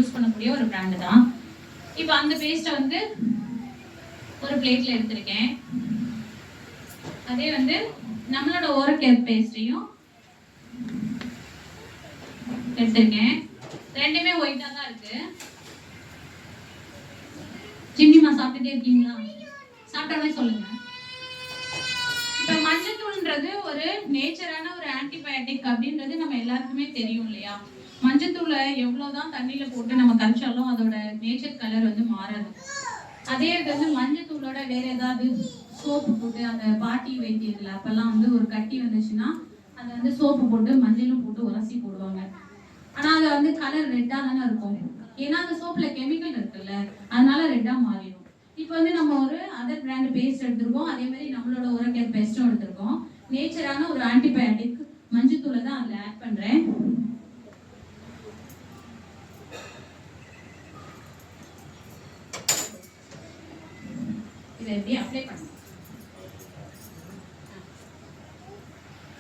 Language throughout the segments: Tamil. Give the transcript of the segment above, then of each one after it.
யூஸ் பண்ணக்கூடிய ஒரு பிராண்டு தான். இப்போ அந்த பேஸ்ட்டை வந்து ஒரு பிளேட்ல எடுத்திருக்கேன். அதே வந்து நம்மளோட ஓரல் கேர் பேஸ்ட்டையும் எடுத்திருக்கேன். ரெண்டுமே ஒயிட்டா தான் இருக்கு. ஜிம்மிமா சாப்பிட்டுட்டே இருக்கீங்களா? சாப்பிட்டோன்னே சொல்லுங்க. இப்ப மஞ்சத்தூள்ன்றது ஒரு நேச்சரான ஒரு ஆன்டிபயோட்டிக் அப்படின்றது நம்ம எல்லாருக்குமே தெரியும் இல்லையா? மஞ்சத்தூளை எவ்வளவுதான் தண்ணியில போட்டு நம்ம கரைச்சாலும் அதோட நேச்சர் கலர் வந்து மாறாது. அதே இது வந்து மஞ்சத்தூளோட வேற ஏதாவது சோப்பு போட்டு அந்த பாட்டி வைத்தியத்துல அப்பெல்லாம் வந்து ஒரு கட்டி வந்துச்சுன்னா அதை வந்து சோப்பு போட்டு மஞ்சளும் போட்டு உரசி போடுவாங்க. ஆனா அது வந்து கலர் ரெட்டா தானே இருக்கும். ஏன்னா அந்த சோப்புல கெமிக்கல் இருக்குல்ல, அதனால ரெட்டா மாறிடும். இப்போ வந்து நம்ம ஒரு அதர் பிராண்ட் பேஸ்ட் எடுத்திருக்கோம். அதே மாதிரி நம்மளோட ஓரல் கேர் பேஸ்டும் எடுத்திருக்கோம். நேச்சரான ஒரு ஆன்டிபயோட்டிக் மஞ்சத்தூளை தான் அதில் ஆட் பண்றேன். இதை எப்படி அப்ளை பண்ணணும்?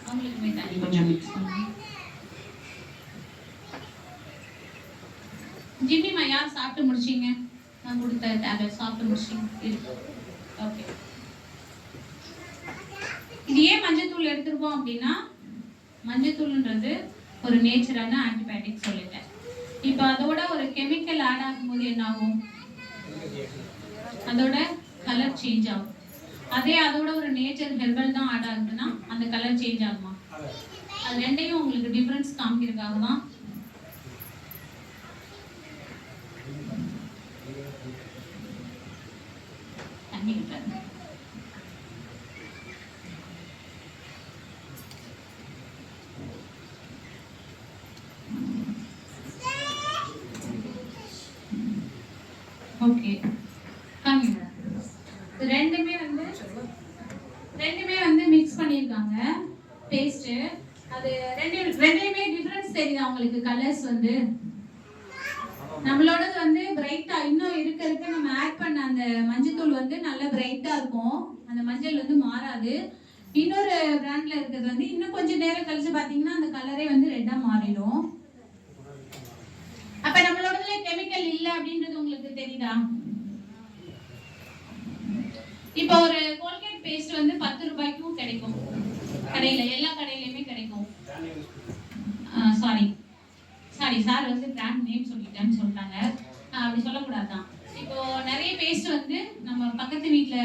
அவங்களுக்குமே தண்ணி கொஞ்சம் மிக்ஸ் பண்ணுங்க. ஜிம்மிமா யார் சாப்பிட்டு முடிச்சிங்க? நான் கொடுத்த டேப்லெட் சாப்பிட்டு முடிச்சிங்க. ஓகே. இது ஏன் மஞ்சத்தூள் எடுத்திருக்கோம் அப்படின்னா, மஞ்சத்தூள்ன்றது ஒரு நேச்சரான ஆன்டிபயோட்டிக் சொல்லிட்டேன். இப்போ அதோட ஒரு கெமிக்கல் ஆட் ஆகும்போது என்ன ஆகும்? அதோட கலர் சேஞ்ச் ஆகும். அதே அதோட ஒரு நேச்சர் ஹெர்பல் தான் ஆட் ஆகுதுன்னா அந்த கலர் சேஞ்ச் ஆகுமா? அது ரெண்டையும் உங்களுக்கு டிஃபரன்ஸ் காமிக்கிறதுக்காக தான் தண்ணி விட்டுறேன். ஓகே, காமிங்க. ரெண்டுமே வந்து மிக்ஸ் பண்ணியிருக்காங்க பேஸ்ட். அது ரெண்டையுமே டிஃபரன்ஸ் தெரியுதா உங்களுக்கு? கலர்ஸ் வந்து நம்மளோடது வந்து பிரைட்டா இன்னும் இருக்க நம்ம ஆட் பண்ண அந்த மஞ்சத்தூள் வந்து நல்லா பிரைட்டா இருக்கும். அந்த மஞ்சள் வந்து மாறாது. இன்னொரு பிராண்ட்ல இருக்கிறது வந்து இன்னும் கொஞ்சம் நேரம் கழிச்சு பாத்தீங்கன்னா அந்த கலரே வந்து ரெட்டா மாறிடும். அப்ப நம்மளோடதுல கெமிக்கல் இல்ல அப்படின்றது உங்களுக்கு தெரியுதா? இப்போ ஒரு கோல்கேட் பேஸ்ட் வந்து 10 ரூபாய்க்கும் கிடைக்கும் கடையில, எல்லா கடையிலயுமே கிடைக்கும். சாரி சார் வந்து பிராண்ட் நேம் சொல்லிட்டேன்னு சொல்றாங்க. அப்படி சொல்லக்கூடாதுதான். இப்போ நிறைய பேஸ்ட் வந்து நம்ம பக்கத்து வீட்டுல